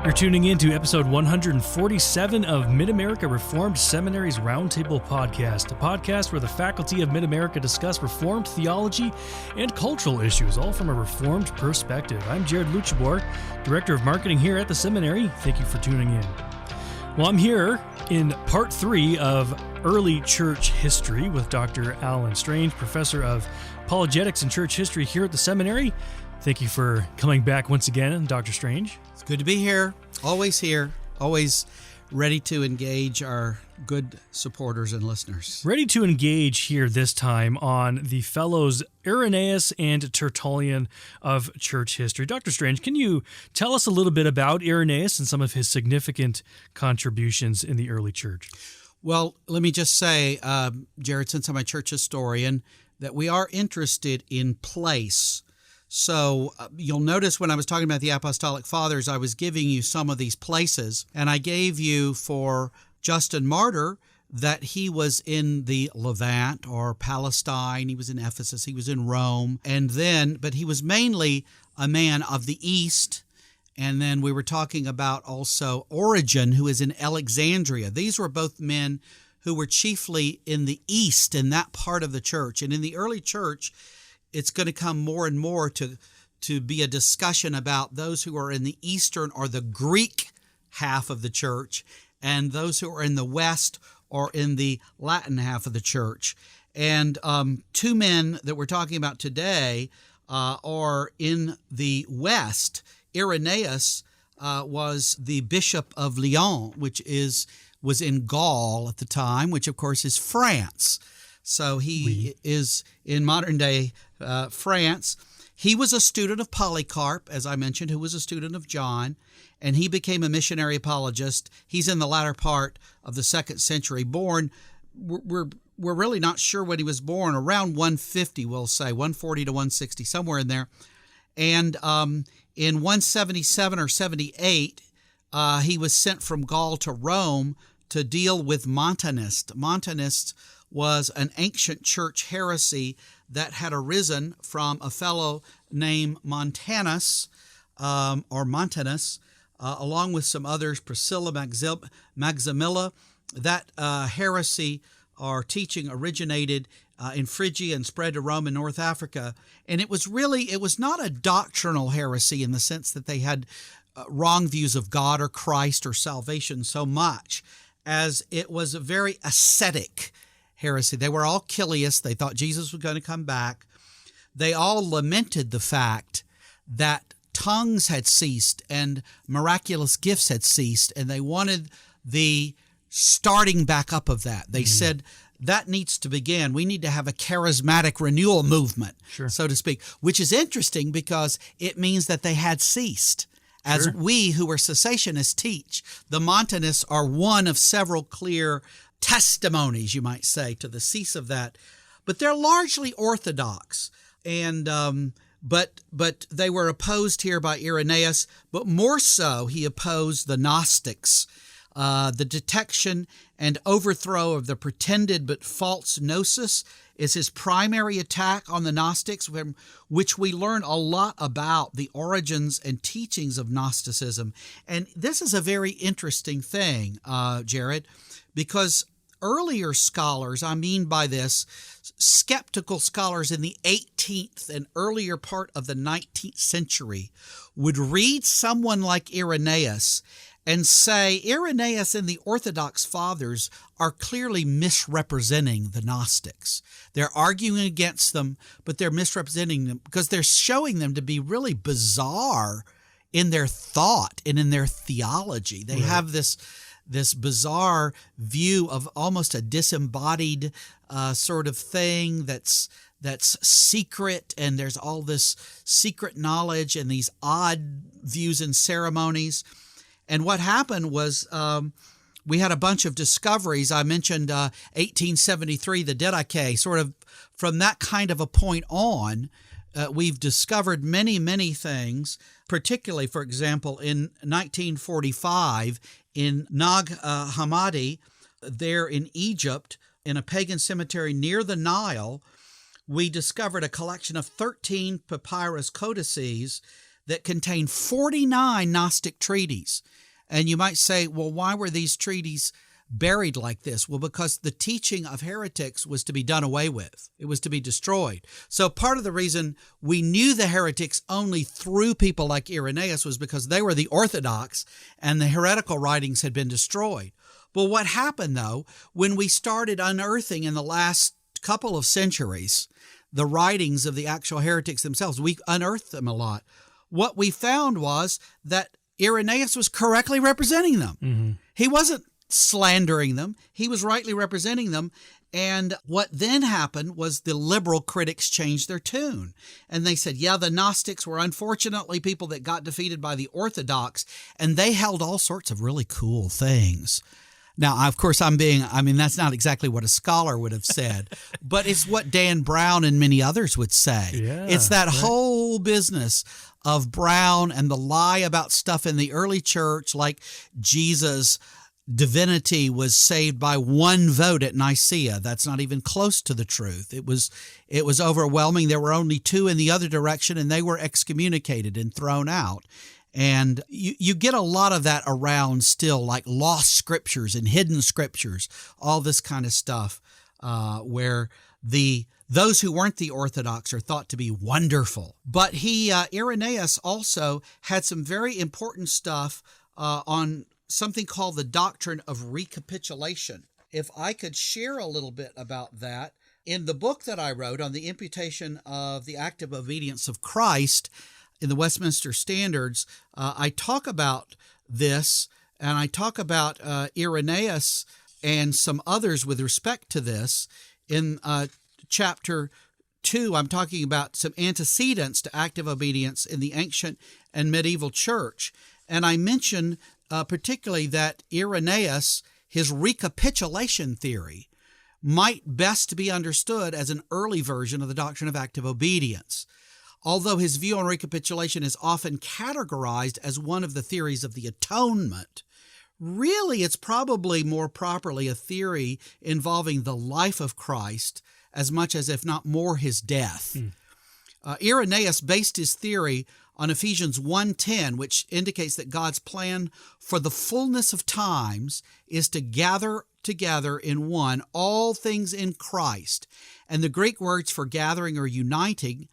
You're tuning in to episode 147 of Mid-America Reformed Seminary's Roundtable Podcast, a podcast where the faculty of Mid-America discuss Reformed theology and cultural issues, all from a Reformed perspective. I'm Jared Luchabor, Director of Marketing here at the seminary. Thank you for tuning in. Well, I'm here in part 3 of Early Church History with Dr. Alan Strange, Professor of Apologetics and Church History here at the seminary. Thank you for coming back once again, Dr. Strange. It's good to be here, always ready to engage our good supporters and listeners. Ready to engage here this time on the fellows Irenaeus and Tertullian of church history. Dr. Strange, can you tell us a little bit about Irenaeus and some of his significant contributions in the early church? Well, let me just say, Jared, since I'm a church historian, that we are interested in place. So you'll notice when I was talking about the Apostolic Fathers, I was giving you some of these places, and I gave you for Justin Martyr that he was in the Levant or Palestine, he was in Ephesus, he was in Rome, but he was mainly a man of the East. And then we were talking about also Origen, who is in Alexandria. These were both men who were chiefly in the East, in that part of the church. And in the early church, it's going to come more and more to be a discussion about those who are in the Eastern or the Greek half of the church and those who are in the West or in the Latin half of the church. And two men that we're talking about today are in the West. Irenaeus was the Bishop of Lyon, which was in Gaul at the time, which of course is France. So he is in modern-day France. He was a student of Polycarp, as I mentioned, who was a student of John, and he became a missionary apologist. He's in the latter part of the 2nd century, born, we're really not sure when he was born, around 150, we'll say, 140 to 160, somewhere in there. And in 177 or 78, he was sent from Gaul to Rome to deal with Montanists. Montanists was an ancient church heresy that had arisen from a fellow named Montanus, along with some others, Priscilla, Maximilla. That heresy or teaching originated in Phrygia and spread to Rome and North Africa. And it was not a doctrinal heresy in the sense that they had wrong views of God or Christ or salvation so much as it was a very ascetic heresy. They were all Chilius. They thought Jesus was going to come back. They all lamented the fact that tongues had ceased and miraculous gifts had ceased, and they wanted the starting back up of that. They said that needs to begin. We need to have a charismatic renewal movement, so to speak, which is interesting because it means that they had ceased. As we who are cessationists teach, the Montanists are one of several clear testimonies, you might say, to the cease of that. But they're largely orthodox, and but they were opposed here by Irenaeus, but more so he opposed the Gnostics. The detection and overthrow of the pretended but false gnosis is his primary attack on the Gnostics, from which we learn a lot about the origins and teachings of Gnosticism. And this is a very interesting thing, Jared, because earlier scholars, I mean by this, skeptical scholars in the 18th and earlier part of the 19th century would read someone like Irenaeus and say Irenaeus and the Orthodox Fathers are clearly misrepresenting the Gnostics. They're arguing against them, but they're misrepresenting them because they're showing them to be really bizarre in their thought and in their theology. They have this bizarre view of almost a disembodied sort of thing that's secret, and there's all this secret knowledge and these odd views and ceremonies. And what happened was we had a bunch of discoveries. I mentioned 1873, the Didache. Sort of from that kind of a point on, we've discovered many, many things, particularly, for example, in 1945 in Nag Hammadi, there in Egypt, in a pagan cemetery near the Nile, we discovered a collection of 13 papyrus codices that contained 49 Gnostic treatises. And you might say, well, why were these treatises buried like this? Well, because the teaching of heretics was to be done away with. It was to be destroyed. So part of the reason we knew the heretics only through people like Irenaeus was because they were the orthodox and the heretical writings had been destroyed. Well, what happened, though, when we started unearthing in the last couple of centuries the writings of the actual heretics themselves, we unearthed them a lot. What we found was that Irenaeus was correctly representing them. Mm-hmm. He wasn't slandering them. He was rightly representing them. And what then happened was the liberal critics changed their tune. And they said, yeah, the Gnostics were unfortunately people that got defeated by the Orthodox, and they held all sorts of really cool things. Now, of course, that's not exactly what a scholar would have said, but it's what Dan Brown and many others would say. Yeah, it's that whole business of Brown and the lie about stuff in the early church, like Jesus' divinity was saved by one vote at Nicaea. That's not even close to the truth. It was overwhelming. There were only two in the other direction, and they were excommunicated and thrown out. And you get a lot of that around still, like lost scriptures and hidden scriptures, all this kind of stuff, where those who weren't the Orthodox are thought to be wonderful. But Irenaeus also had some very important stuff on something called the doctrine of recapitulation. If I could share a little bit about that, in the book that I wrote on the imputation of the active obedience of Christ in the Westminster Standards, I talk about this, and I talk about Irenaeus and some others with respect to this. In chapter 2, I'm talking about some antecedents to active obedience in the ancient and medieval church. And I mention particularly that Irenaeus, his recapitulation theory, might best be understood as an early version of the doctrine of active obedience. Although his view on recapitulation is often categorized as one of the theories of the atonement, really it's probably more properly a theory involving the life of Christ as much as, if not more, his death. Irenaeus based his theory on Ephesians 1:10, which indicates that God's plan for the fullness of times is to gather together in one all things in Christ. And the Greek words for gathering or uniting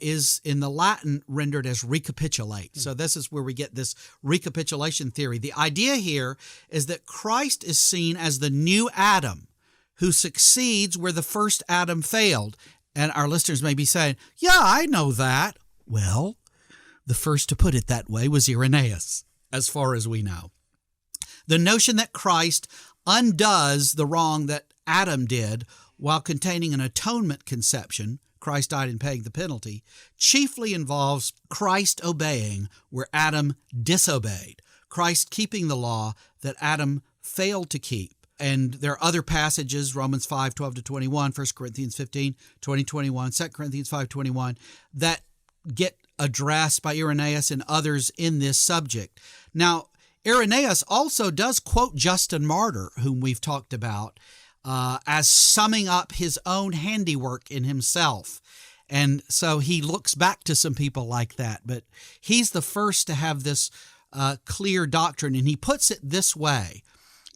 is in the Latin rendered as recapitulate. So this is where we get this recapitulation theory. The idea here is that Christ is seen as the new Adam who succeeds where the first Adam failed. And our listeners may be saying, yeah, I know that. Well, the first to put it that way was Irenaeus, as far as we know. The notion that Christ undoes the wrong that Adam did while containing an atonement conception, Christ died in paying the penalty, chiefly involves Christ obeying where Adam disobeyed, Christ keeping the law that Adam failed to keep. And there are other passages, Romans 5:12-21, 1 Corinthians 15:20-21, 2 Corinthians 5:21, that get addressed by Irenaeus and others in this subject. Now, Irenaeus also does quote Justin Martyr, whom we've talked about, as summing up his own handiwork in himself. And so he looks back to some people like that, but he's the first to have this clear doctrine, and he puts it this way.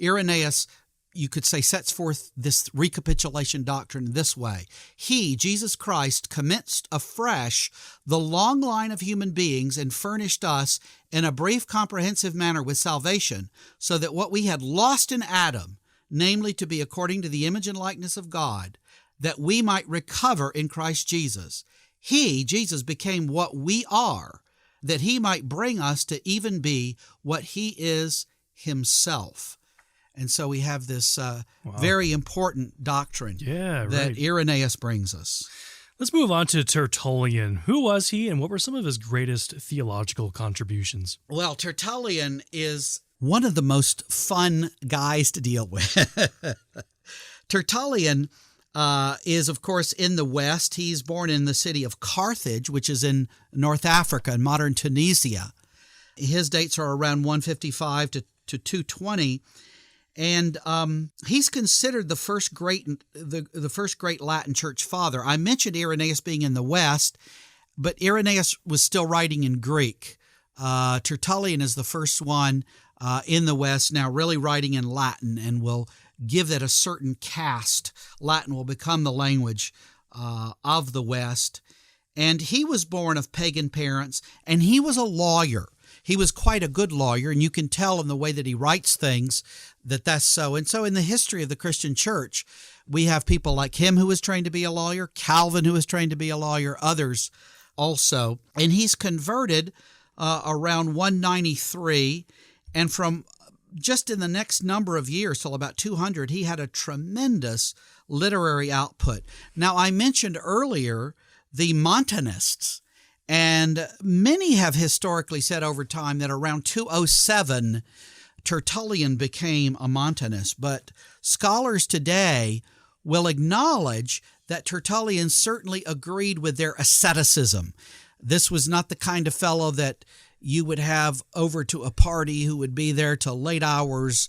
Irenaeus, you could say, sets forth this recapitulation doctrine this way. He, Jesus Christ, commenced afresh the long line of human beings and furnished us in a brief, comprehensive manner with salvation, so that what we had lost in Adam, namely to be according to the image and likeness of God, that we might recover in Christ Jesus. He, Jesus, became what we are, that he might bring us to even be what he is himself. And so we have this very important doctrine that Irenaeus brings us. Let's move on to Tertullian. Who was he, and what were some of his greatest theological contributions? Well, Tertullian is one of the most fun guys to deal with. Tertullian is, of course, in the West. He's born in the city of Carthage, which is in North Africa, in modern Tunisia. His dates are around 155 to 220. And he's considered the first great Latin church father. I mentioned Irenaeus being in the West. but Irenaeus was still writing in Greek. Tertullian is the first one in the West now really writing in Latin, and will give that a certain cast. Latin will become the language of the West. And he was born of pagan parents, and he was a lawyer. He was quite a good lawyer, and you can tell in the way that he writes things that that's so. And so in the history of the Christian church, we have people like him who was trained to be a lawyer, Calvin who was trained to be a lawyer, others also. And he's converted around 193, and from just in the next number of years, till about 200, he had a tremendous literary output. Now, I mentioned earlier the Montanists, and many have historically said over time that around 207, Tertullian became a Montanist, but scholars today will acknowledge that Tertullian certainly agreed with their asceticism. This was not the kind of fellow that you would have over to a party who would be there till late hours,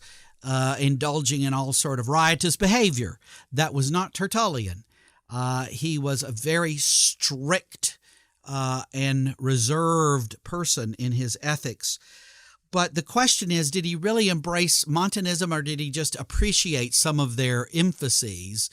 indulging in all sort of riotous behavior. That was not Tertullian. He was a very strict and reserved person in his ethics. But the question is, did he really embrace Montanism, or did he just appreciate some of their emphases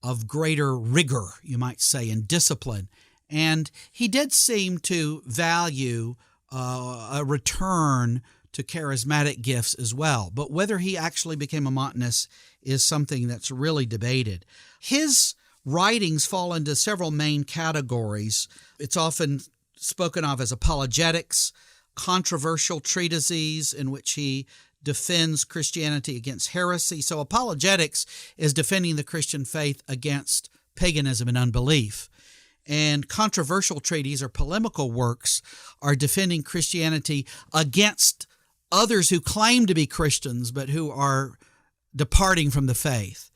of greater rigor, you might say, and discipline? And he did seem to value a return to charismatic gifts as well. But whether he actually became a Montanist is something that's really debated. His writings fall into several main categories. It's often spoken of as apologetics, controversial treatises in which he defends Christianity against heresy. So apologetics is defending the Christian faith against paganism and unbelief. And controversial treatises or polemical works are defending Christianity against others who claim to be Christians but who are departing from the faith.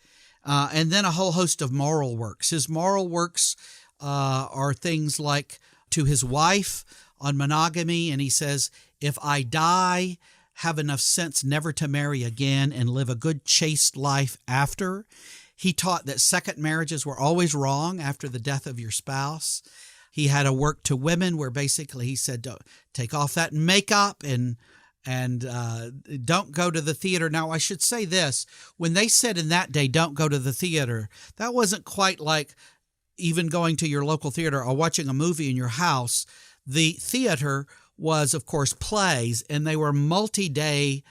And then a whole host of moral works. His moral works are things like to his wife on monogamy, and he says, if I die, have enough sense never to marry again and live a good chaste life after. He taught that second marriages were always wrong after the death of your spouse. He had a work to women where basically he said, don't take off that makeup and don't go to the theater. Now, I should say this. When they said in that day, don't go to the theater, that wasn't quite like even going to your local theater or watching a movie in your house. The theater was, of course, plays, and they were multi-day,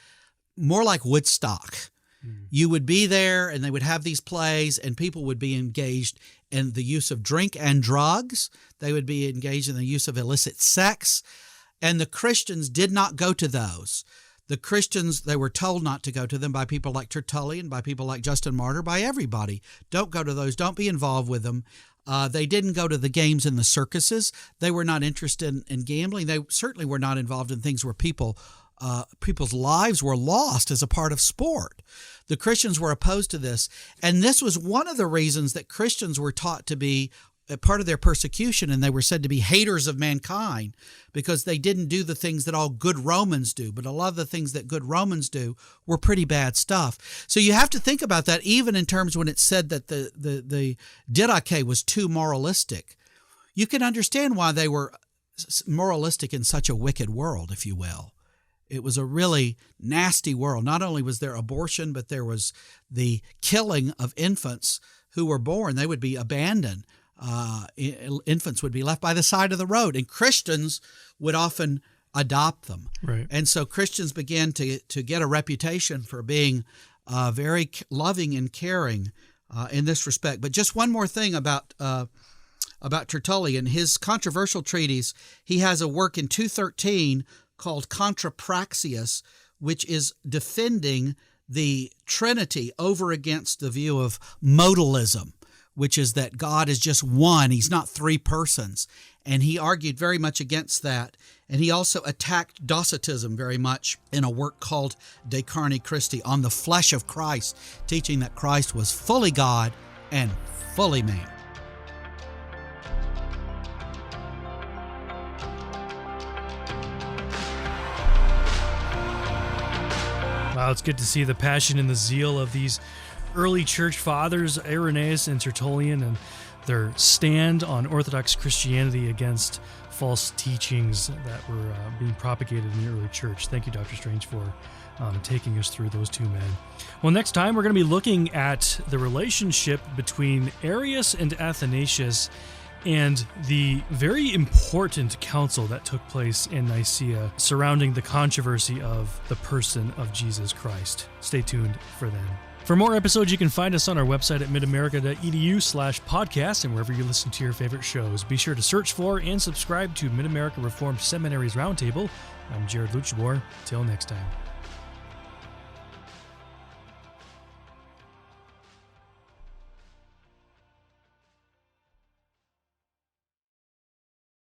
more like Woodstock. You would be there, and they would have these plays, and people would be engaged in the use of drink and drugs. They would be engaged in the use of illicit sex. And the Christians did not go to those. The Christians, they were told not to go to them by people like Tertullian, by people like Justin Martyr, by everybody. Don't go to those. Don't be involved with them. They didn't go to the games and the circuses. They were not interested in gambling. They certainly were not involved in things where people's lives were lost as a part of sport. The Christians were opposed to this. And this was one of the reasons that Christians were taught to be a part of their persecution, and they were said to be haters of mankind because they didn't do the things that all good Romans do. But a lot of the things that good Romans do were pretty bad stuff. So you have to think about that even in terms when it's said that the Didache was too moralistic. You can understand why they were moralistic in such a wicked world, if you will. It was a really nasty world. Not only was there abortion, but there was the killing of infants who were born. They would be abandoned. Infants would be left by the side of the road, and Christians would often adopt them. Right. And so Christians began to get a reputation for being very loving and caring in this respect. But just one more thing about Tertullian, his controversial treatise, he has a work in 213 called Contra Praxeas, which is defending the Trinity over against the view of modalism, which is that God is just one. He's not three persons. And he argued very much against that. And he also attacked Docetism very much in a work called De Carne Christi, on the flesh of Christ, teaching that Christ was fully God and fully man. Wow, it's good to see the passion and the zeal of these early church fathers, Irenaeus and Tertullian, and their stand on Orthodox Christianity against false teachings that were being propagated in the early church. Thank you, Dr. Strange, for taking us through those two men. Well, next time we're going to be looking at the relationship between Arius and Athanasius and the very important council that took place in Nicaea surrounding the controversy of the person of Jesus Christ. Stay tuned for then. For more episodes, you can find us on our website at midamerica.edu/podcast and wherever you listen to your favorite shows. Be sure to search for and subscribe to Mid-America Reformed Seminary's Roundtable. I'm Jared Luchabor. Till next time.